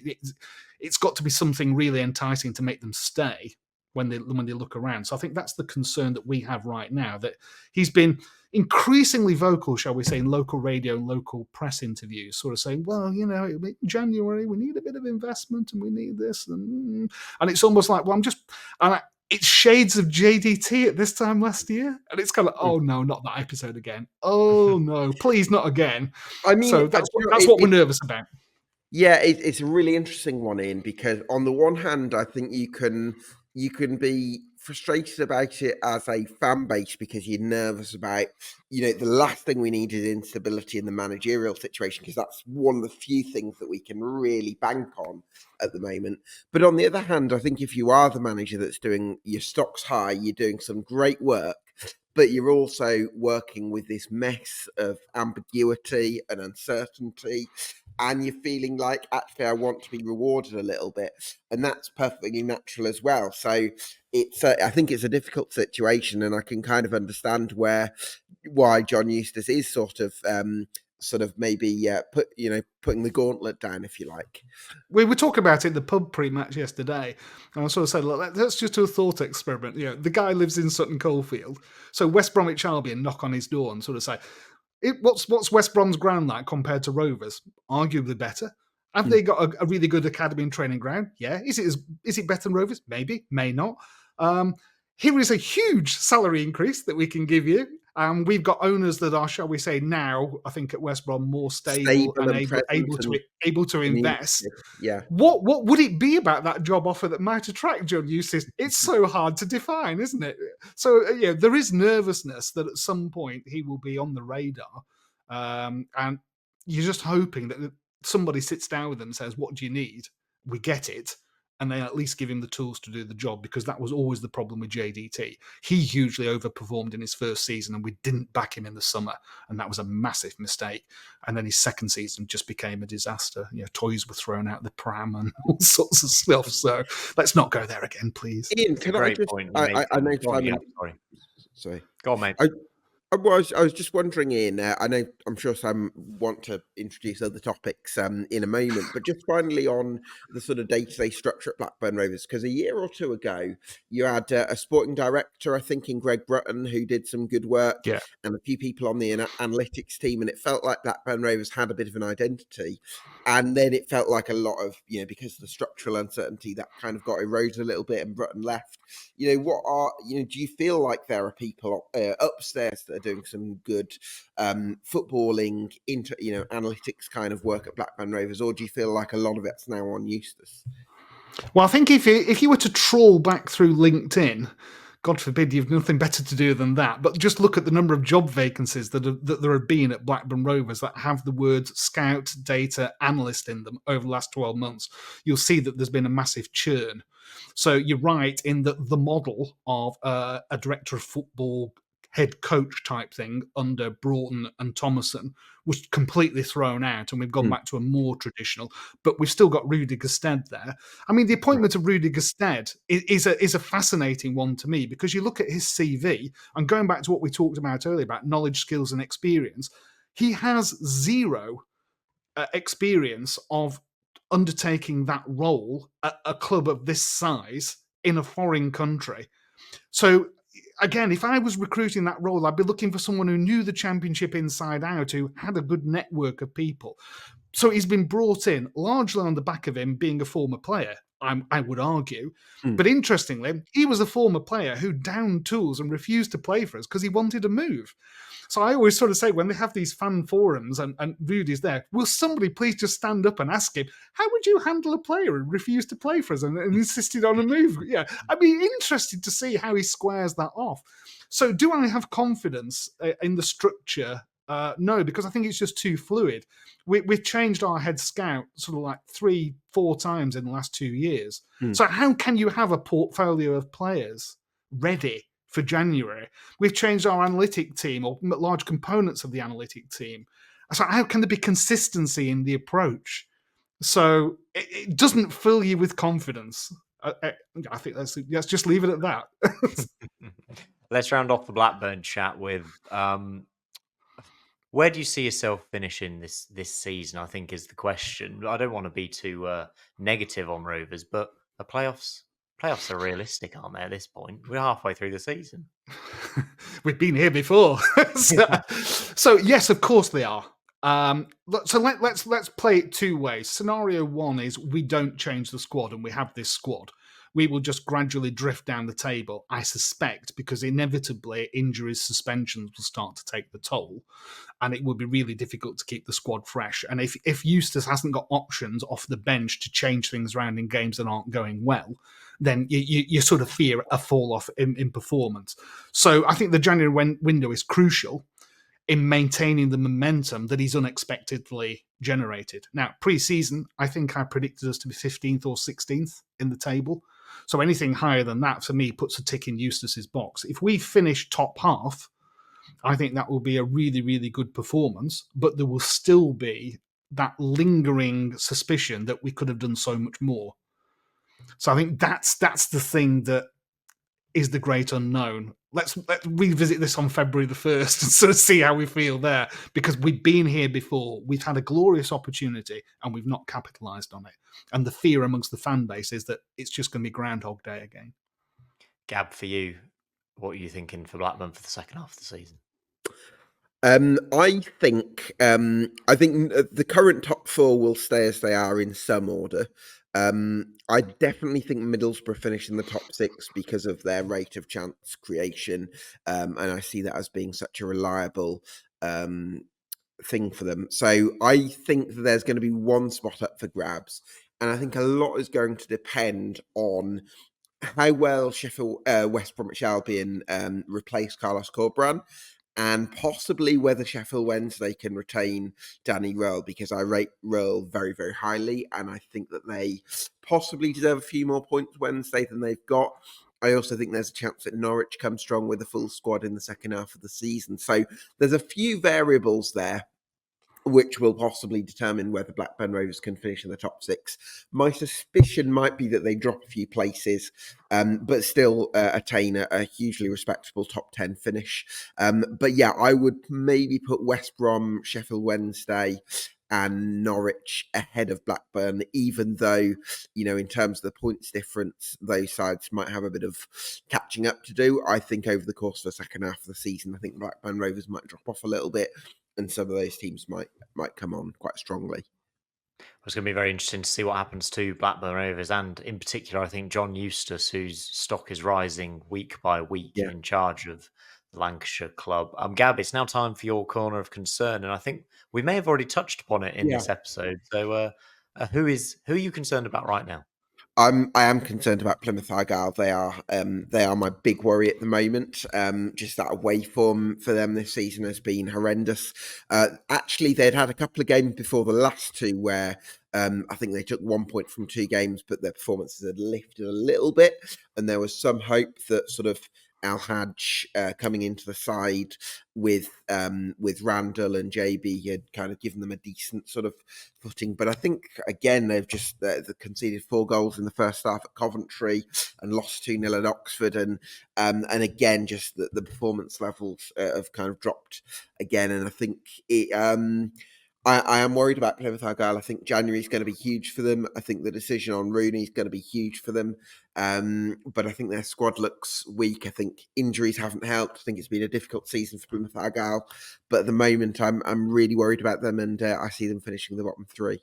it's got to be something really enticing to make them stay when they look around. So I think that's the concern that we have right now, that he's been increasingly vocal, shall we say, in local radio and local press interviews, sort of saying, well, in January, we need a bit of investment and we need this. And it's almost like, well, it's shades of JDT at this time last year. And it's kind of, oh, no, not that episode again. Oh, no, please, not again. I mean, so that's what we're nervous about. Yeah, it's a really interesting one, Ian, because on the one hand, I think you can be frustrated about it as a fan base because you're nervous about, the last thing we need is instability in the managerial situation, because that's one of the few things that we can really bank on at the moment. But on the other hand, I think if you are the manager that's doing your stocks high, you're doing some great work, but you're also working with this mess of ambiguity and uncertainty, and you're feeling like, actually, I want to be rewarded a little bit. And that's perfectly natural as well. So I think it's a difficult situation, and I can kind of understand why John Eustace is sort of maybe putting the gauntlet down, if you like. We were talking about it in the pub pre-match yesterday, and I sort of said, look, let's just do a thought experiment. The guy lives in Sutton Coldfield, so West Bromwich Albion knock on his door and sort of say, what's West Brom's ground like compared to Rovers? Arguably better. Have they got a really good academy and training ground? Yeah. Is it better than Rovers? Maybe, may not. Here is a huge salary increase that we can give you. We've got owners that are, shall we say, now, I think at West Brom, more stable and able to invest. Yeah. What would it be about that job offer that might attract John Eustace? It's so hard to define, isn't it? So, there is nervousness that at some point he will be on the radar. And you're just hoping that somebody sits down with them and says, what do you need? We get it. And they at least give him the tools to do the job, because that was always the problem with JDT. He hugely overperformed in his first season, and we didn't back him in the summer, and that was a massive mistake. And then his second season just became a disaster. toys were thrown out the pram and all sorts of stuff. So let's not go there again, please. Ian, can I just... I know Simon... Sorry. Go on, mate. I was just wondering, Ian, I'm sure Sam want to introduce other topics in a moment, but just finally on the sort of day-to-day structure at Blackburn Rovers, because a year or two ago, you had a sporting director, I think, in Greg Brutton, who did some good work, and a few people on the analytics team, and it felt like Blackburn Rovers had a bit of an identity. And then it felt like a lot of, because of the structural uncertainty, that kind of got eroded a little bit, and Brutton left. Do you feel like there are people upstairs that are doing some good footballing, analytics kind of work at Blackburn Rovers, or do you feel like a lot of it's now on Eustace? Well, I think if you were to trawl back through LinkedIn, God forbid you've nothing better to do than that, but just look at the number of job vacancies that there have been at Blackburn Rovers that have the words scout, data, analyst in them over the last 12 months. You'll see that there's been a massive churn. So you're right in that the model of a director of football, head coach type thing under Broughton and Thomason was completely thrown out, and we've gone back to a more traditional, but we've still got Rudy Gestede there. I mean, the appointment of Rudy Gestede is a fascinating one to me, because you look at his CV, and going back to what we talked about earlier about knowledge, skills and experience, he has zero experience of undertaking that role at a club of this size in a foreign country. So again, if I was recruiting that role, I'd be looking for someone who knew the Championship inside out, who had a good network of people. So he's been brought in largely on the back of him being a former player, I would argue. But interestingly, he was a former player who downed tools and refused to play for us because he wanted to move. So I always sort of say, when they have these fan forums and Rudy's there, will somebody please just stand up and ask him, how would you handle a player who refused to play for us and insisted on a move? Yeah, I'd be interested to see how he squares that off. So do I have confidence in the structure? No, because I think it's just too fluid. We've changed our head scout sort of like 3-4 times in the last 2 years. So how can you have a portfolio of players ready for January? We've changed our analytic team, or large components of the analytic team. So how can there be consistency in the approach? So it doesn't fill you with confidence. I think let's just leave it at that. Let's round off the Blackburn chat with where do you see yourself finishing this season? I think is the question. I don't want to be too negative on Rovers, but the playoffs are realistic, aren't they? At this point, we're halfway through the season. We've been here before, so yes, of course they are. So let's play it two ways. Scenario one is we don't change the squad and we have this squad. We will just gradually drift down the table, I suspect, because inevitably injuries, suspensions will start to take the toll, and it will be really difficult to keep the squad fresh. And if Eustace hasn't got options off the bench to change things around in games that aren't going well, then you sort of fear a fall off in performance. So I think the January window is crucial in maintaining the momentum that he's unexpectedly generated. Now, pre-season, I think I predicted us to be 15th or 16th in the table. So anything higher than that, for me, puts a tick in Eustace's box. If we finish top half, I think that will be a really, really good performance, but there will still be that lingering suspicion that we could have done so much more. So I think that's the thing that is the great unknown. Let's revisit this on February the 1st and sort of see how we feel there, because we've been here before. We've had a glorious opportunity and we've not capitalised on it. And the fear amongst the fan base is that it's just going to be Groundhog Day again. Gab, for you, what are you thinking for Blackburn for the second half of the season? I think the current top four will stay as they are in some order. I definitely think Middlesbrough finish in the top six because of their rate of chance creation, and I see that as being such a reliable thing for them. So I think that there's going to be one spot up for grabs, and I think a lot is going to depend on how well West Bromwich Albion replace Carlos Corberán, and possibly whether Sheffield Wednesday can retain Danny Röhl, because I rate Röhl very, very highly, and I think that they possibly deserve a few more points Wednesday than they've got. I also think there's a chance that Norwich come strong with a full squad in the second half of the season. So there's a few variables there which will possibly determine whether Blackburn Rovers can finish in the top six. My suspicion might be that they drop a few places, but still attain a hugely respectable top 10 finish. But yeah, I would maybe put West Brom, Sheffield Wednesday, and Norwich ahead of Blackburn, even though, in terms of the points difference, those sides might have a bit of catching up to do. I think over the course of the second half of the season, I think Blackburn Rovers might drop off a little bit, and some of those teams might come on quite strongly. It's going to be very interesting to see what happens to Blackburn Rovers, and in particular, I think John Eustace, whose stock is rising week by week in charge of the Lancashire club. Gab, it's now time for your corner of concern, and I think we may have already touched upon it in this episode. So, who are you concerned about right now? I am concerned about Plymouth Argyle. They are my big worry at the moment. Just that away form for them this season has been horrendous. Actually, they'd had a couple of games before the last two where I think they took 1 point from 2 games, but their performances had lifted a little bit, and there was some hope that sort of Al-Hajj coming into the side with Randall and JB had kind of given them a decent sort of footing. But I think, again, they've just conceded 4 goals in the first half at Coventry and lost 2-0 at Oxford. And again, just the performance levels have kind of dropped again. And I think I am worried about Plymouth Argyle. I think January is going to be huge for them. I think the decision on Rooney is going to be huge for them. But I think their squad looks weak. I think injuries haven't helped. I think it's been a difficult season for Plymouth Argyle. But at the moment, I'm really worried about them, and I see them finishing the bottom 3.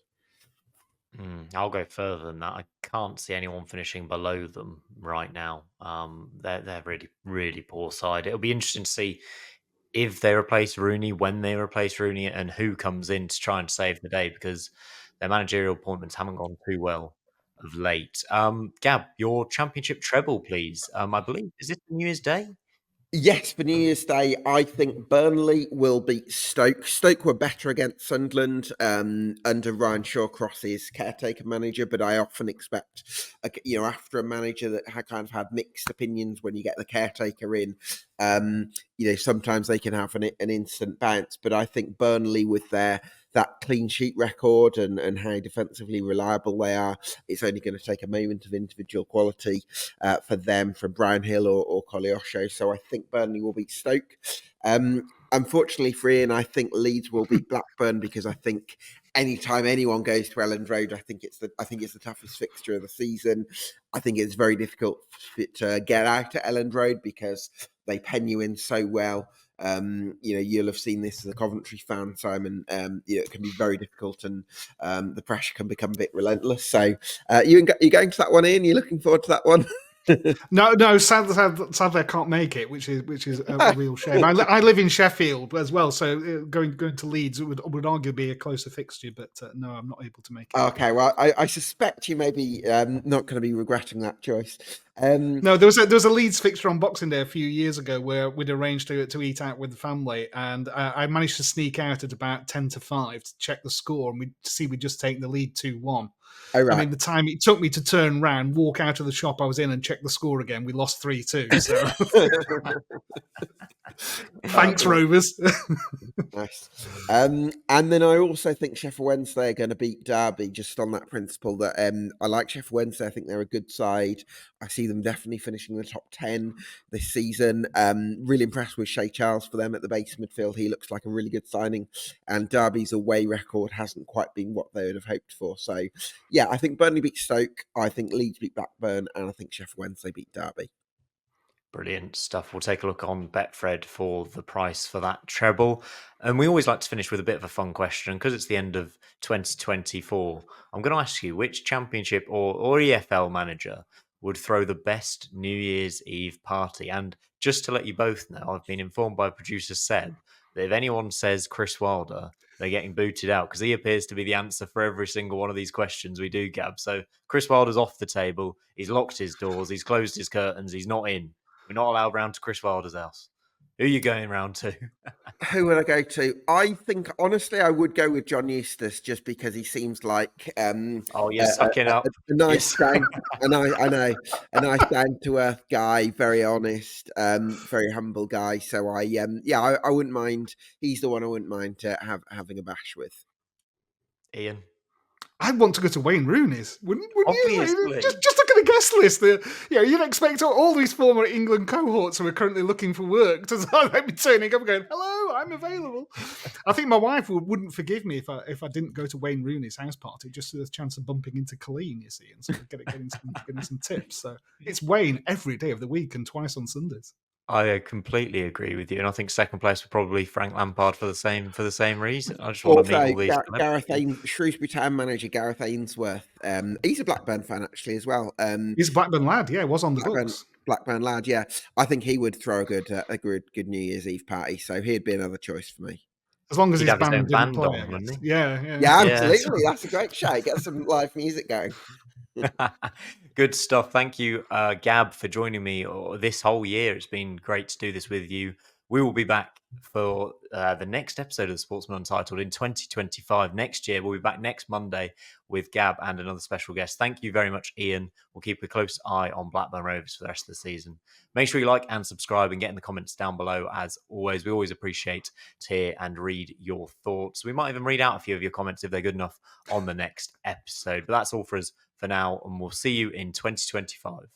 I'll go further than that. I can't see anyone finishing below them right now. They're really, really poor side. It'll be interesting to see if they replace Rooney, when they replace Rooney, and who comes in to try and save the day, because their managerial appointments haven't gone too well of late. Gab, your championship treble, please. I believe, is it New Year's Day? Yes, for New Year's Day, I think Burnley will beat Stoke. Stoke were better against Sunderland under Ryan Shawcross's caretaker manager, but I often expect, after a manager that kind of had mixed opinions when you get the caretaker in, sometimes they can have an instant bounce. But I think Burnley, with that clean sheet record and how defensively reliable they are, it's only going to take a moment of individual quality for them, from Brownhill or Koleosho. So I think Burnley will beat Stoke. Unfortunately for Ian, I think Leeds will beat Blackburn, because I think anytime anyone goes to Elland Road, I think it's the toughest fixture of the season. I think it's very difficult to get out at Elland Road because they pen you in so well. You'll have seen this as a Coventry fan, Simon. It can be very difficult, and the pressure can become a bit relentless. So you going to that one, Ian? You're looking forward to that one? No. Sadly, I can't make it, which is a real shame. I live in Sheffield as well, so going to Leeds would arguably be a closer fixture. But no, I'm not able to make it. Okay, well, I suspect you may be not going to be regretting that choice. No, there was a Leeds fixture on Boxing Day a few years ago where we'd arranged to eat out with the family, and I managed to sneak out at about 10-5 to check the score, and we'd just taken the lead 2-1. Oh, right. I mean, the time it took me to turn round, walk out of the shop I was in, and check the score again, we lost 3-2. So, thanks, Rovers. Nice. And then I also think Sheffield Wednesday are going to beat Derby, just on that principle that I like Sheffield Wednesday. I think they're a good side. I see them definitely finishing in the top 10 this season. Really impressed with Shea Charles for them at the base midfield. He looks like a really good signing. And Derby's away record hasn't quite been what they would have hoped for. So, yeah, I think Burnley beat Stoke. I think Leeds beat Blackburn. And I think Sheffield Wednesday beat Derby. Brilliant stuff. We'll take a look on Betfred for the price for that treble. And we always like to finish with a bit of a fun question, because it's the end of 2024. I'm going to ask you, which Championship or EFL manager would throw the best New Year's Eve party? And just to let you both know, I've been informed by producer Seb that if anyone says Chris Wilder, they're getting booted out, because he appears to be the answer for every single one of these questions we do, Gab. So Chris Wilder's off the table. He's locked his doors. He's closed his curtains. He's not in. We're not allowed round to Chris Wilder's house. Who are you going round to? Who would I go to? I think, honestly, I would go with John Eustace, just because he seems like you're sucking up. A nice down, I know, a nice down-to-earth guy, very honest, very humble guy. So I wouldn't mind. He's the one I wouldn't mind having a bash with. Ian? I'd want to go to Wayne Rooney's, wouldn't Obviously. you? Just look at the guest list. You'd expect all these former England cohorts who are currently looking for work to be turning up and going, "Hello, I'm available." I think my wife wouldn't forgive me if I didn't go to Wayne Rooney's house party, just for the chance of bumping into Colleen, you see, and sort of getting some tips. So it's Wayne every day of the week and twice on Sundays. I completely agree with you, and I think second place would probably be Frank Lampard for the same reason. I just want to meet all these. Gareth Shrewsbury Town manager Gareth Ainsworth. He's a Blackburn fan actually as well. He's a Blackburn lad, yeah. Was on the books. Blackburn lad, yeah. I think he would throw a good New Year's Eve party, so he'd be another choice for me. As long as his band didn't band play, on, wouldn't he? Yeah, absolutely. That's a great show. Get some live music going. Good stuff. Thank you, Gab, for joining me this whole year. It's been great to do this with you. We will be back for the next episode of the Sportsman Untitled in 2025. Next year, we'll be back next Monday with Gab and another special guest. Thank you very much, Ian. We'll keep a close eye on Blackburn Rovers for the rest of the season. Make sure you like and subscribe and get in the comments down below. As always, we always appreciate to hear and read your thoughts. We might even read out a few of your comments if they're good enough on the next episode. But that's all for us for now, and we'll see you in 2025.